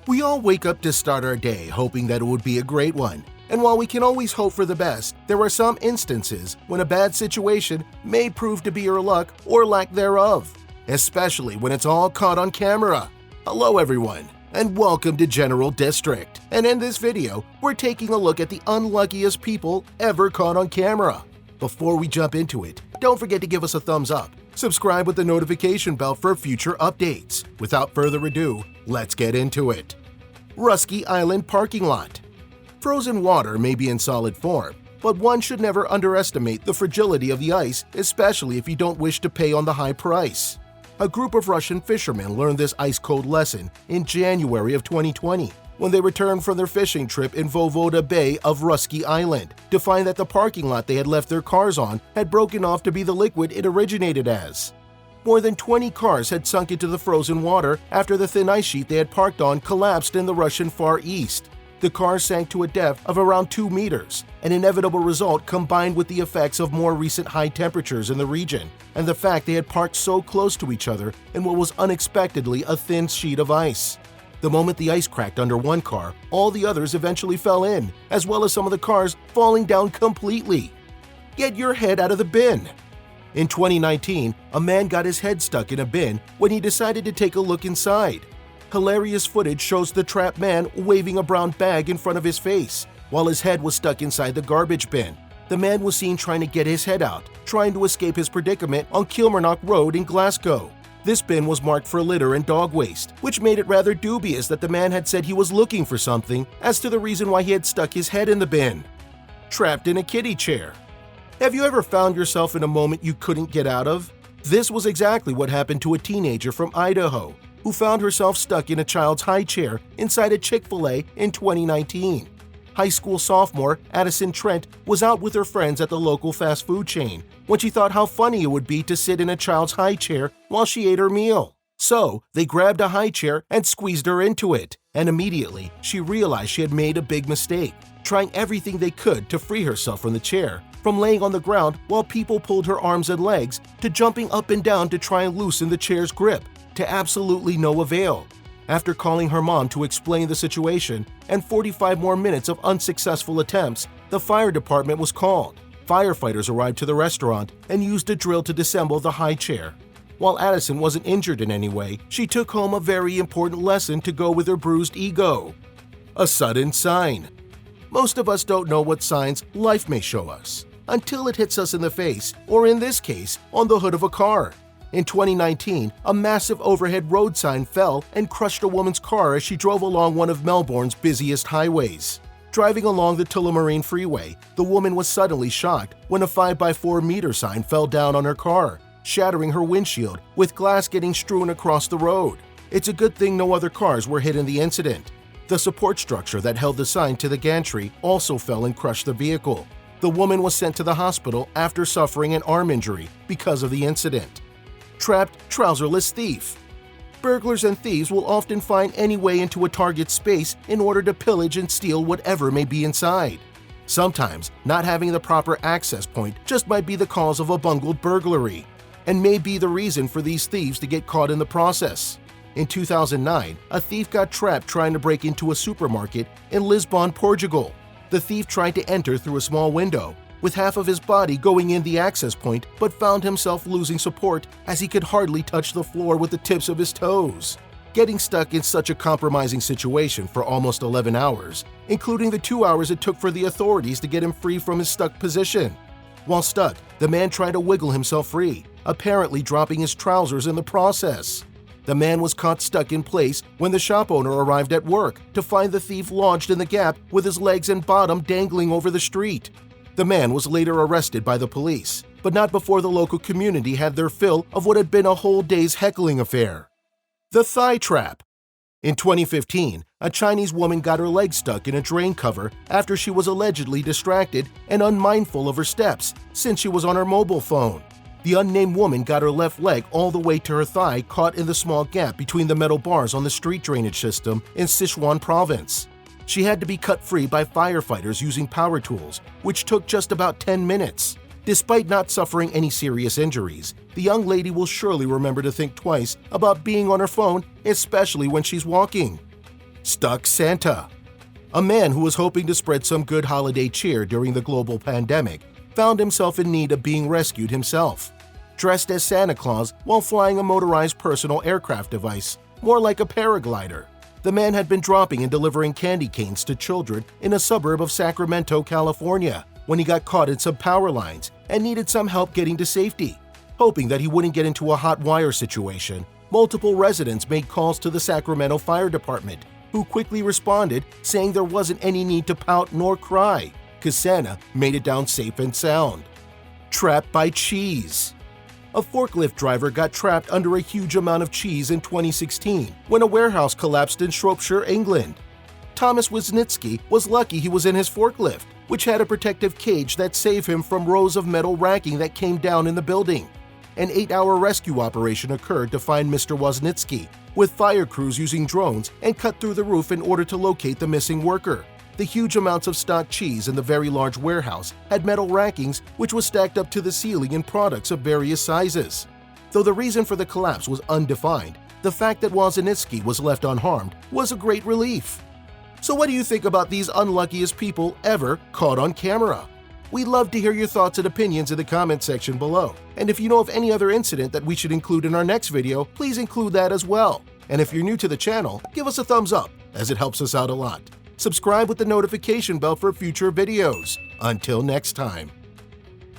We all wake up to start our day hoping that it would be a great one. And while we can always hope for the best, there are some instances when a bad situation may prove to be your luck or lack thereof, especially when it's all caught on camera. Hello everyone, and welcome to General District. And in this video, we're taking a look at the unluckiest people ever caught on camera. Before we jump into it, don't forget to give us a thumbs up. Subscribe with the notification bell for future updates. Without further ado, let's get into it. RUSKY Island Parking Lot. Frozen water may be in solid form, but one should never underestimate the fragility of the ice, especially if you don't wish to pay on the high price. A group of Russian fishermen learned this ice-cold lesson in January of 2020 when they returned from their fishing trip in Voivode Bay of RUSKY Island to find that the parking lot they had left their cars on had broken off to be the liquid it originated as. More than 20 cars had sunk into the frozen water after the thin ice sheet they had parked on collapsed in the Russian Far East. The cars sank to a depth of around 2 meters, an inevitable result combined with the effects of more recent high temperatures in the region and the fact they had parked so close to each other in what was unexpectedly a thin sheet of ice. The moment the ice cracked under one car, all the others eventually fell in, as well as some of the cars falling down completely. Get your head out of the bin! In 2019, a man got his head stuck in a bin when he decided to take a look inside. Hilarious footage shows the trapped man waving a brown bag in front of his face, while his head was stuck inside the garbage bin. The man was seen trying to get his head out, trying to escape his predicament on Kilmarnock Road in Glasgow. This bin was marked for litter and dog waste, which made it rather dubious that the man had said he was looking for something as to the reason why he had stuck his head in the bin. Trapped in a kiddie chair. Have you ever found yourself in a moment you couldn't get out of? This was exactly what happened to a teenager from Idaho who found herself stuck in a child's high chair inside a Chick-fil-A in 2019. High school sophomore Addison Trent was out with her friends at the local fast food chain when she thought how funny it would be to sit in a child's high chair while she ate her meal. So, they grabbed a high chair and squeezed her into it, and immediately she realized she had made a big mistake, trying everything they could to free herself from the chair, from laying on the ground while people pulled her arms and legs to jumping up and down to try and loosen the chair's grip, to absolutely no avail. After calling her mom to explain the situation and 45 more minutes of unsuccessful attempts, the fire department was called. Firefighters arrived to the restaurant and used a drill to disassemble the high chair. While Addison wasn't injured in any way, she took home a very important lesson to go with her bruised ego. A sudden sign. Most of us don't know what signs life may show us until it hits us in the face, or in this case, on the hood of a car. In 2019, a massive overhead road sign fell and crushed a woman's car as she drove along one of Melbourne's busiest highways. Driving along the Tullamarine Freeway, the woman was suddenly shocked when a 5x4 meter sign fell down on her car, shattering her windshield, with glass getting strewn across the road. It's a good thing no other cars were hit in the incident. The support structure that held the sign to the gantry also fell and crushed the vehicle. The woman was sent to the hospital after suffering an arm injury because of the incident. Trapped trouserless thief. Burglars and thieves will often find any way into a target's space in order to pillage and steal whatever may be inside. Sometimes, not having the proper access point just might be the cause of a bungled burglary, and may be the reason for these thieves to get caught in the process. In 2009, a thief got trapped trying to break into a supermarket in Lisbon, Portugal. The thief tried to enter through a small window, with half of his body going in the access point, but found himself losing support as he could hardly touch the floor with the tips of his toes. Getting stuck in such a compromising situation for almost 11 hours, including the 2 hours it took for the authorities to get him free from his stuck position. While stuck, the man tried to wiggle himself free, apparently dropping his trousers in the process. The man was caught stuck in place when the shop owner arrived at work to find the thief lodged in the gap with his legs and bottom dangling over the street. The man was later arrested by the police, but not before the local community had their fill of what had been a whole day's heckling affair. The thigh trap. In 2015, a Chinese woman got her leg stuck in a drain cover after she was allegedly distracted and unmindful of her steps since she was on her mobile phone. The unnamed woman got her left leg all the way to her thigh caught in the small gap between the metal bars on the street drainage system in Sichuan province. She had to be cut free by firefighters using power tools, which took just about 10 minutes. Despite not suffering any serious injuries, the young lady will surely remember to think twice about being on her phone, especially when she's walking. Stuck Santa. A man who was hoping to spread some good holiday cheer during the global pandemic found himself in need of being rescued himself. Dressed as Santa Claus while flying a motorized personal aircraft device, more like a paraglider, the man had been dropping and delivering candy canes to children in a suburb of Sacramento, California, when he got caught in some power lines and needed some help getting to safety. Hoping that he wouldn't get into a hot wire situation, multiple residents made calls to the Sacramento Fire Department, who quickly responded saying there wasn't any need to pout nor cry, because Santa made it down safe and sound. Trapped by cheese. A forklift driver got trapped under a huge amount of cheese in 2016 when a warehouse collapsed in Shropshire, England. Thomas Wisniewski was lucky he was in his forklift, which had a protective cage that saved him from rows of metal racking that came down in the building. An 8-hour rescue operation occurred to find Mr. Wisniewski, with fire crews using drones and cut through the roof in order to locate the missing worker. The huge amounts of stock cheese in the very large warehouse had metal rackings which was stacked up to the ceiling in products of various sizes. Though the reason for the collapse was undefined, the fact that Wisniewski was left unharmed was a great relief. So what do you think about these unluckiest people ever caught on camera? We'd love to hear your thoughts and opinions in the comment section below. And if you know of any other incident that we should include in our next video, please include that as well. And if you're new to the channel, give us a thumbs up, as it helps us out a lot. Subscribe with the notification bell for future videos. Until next time.